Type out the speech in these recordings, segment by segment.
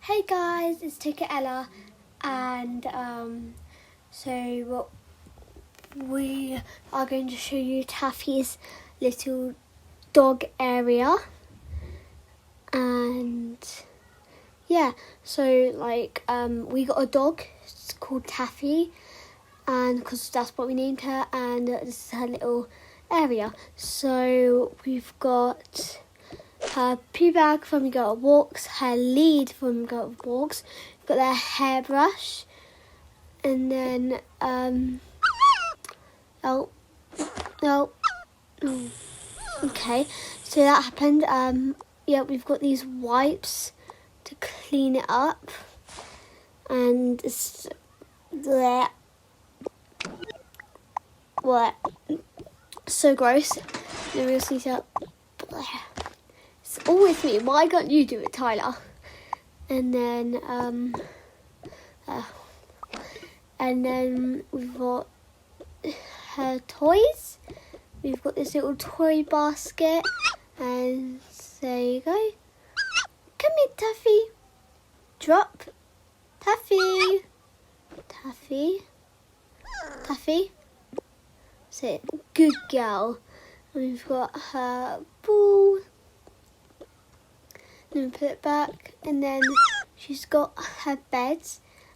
Hey guys, it's Ticket Ella, and so we are going to show you Taffy's little dog area, and yeah, so we got a dog. It's called Taffy, and because that's what we named her, and this is her little area. So we've got her poo bag for when we go on walks, her lead for when we go on walks, we've got their hairbrush, and then okay, so that happened. Yeah, we've got these wipes to clean it up, and it's there. What? So gross. Then we'll see that. It's always me. Why can't you do it, Tyler? And then we've got her toys. We've got this little toy basket, and there you go. Come here, Taffy. Drop. Taffy. Taffy. Taffy. Sit. Good girl. And we've got her ball. Then put it back, and then she's got her bed,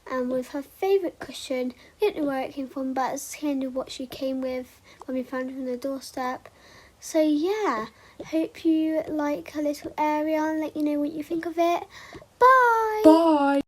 and with her favourite cushion. We don't know where it came from, but it's kind of what she came with when we found it on the doorstep. So yeah, hope you like her little area and let you know what you think of it. Bye! Bye!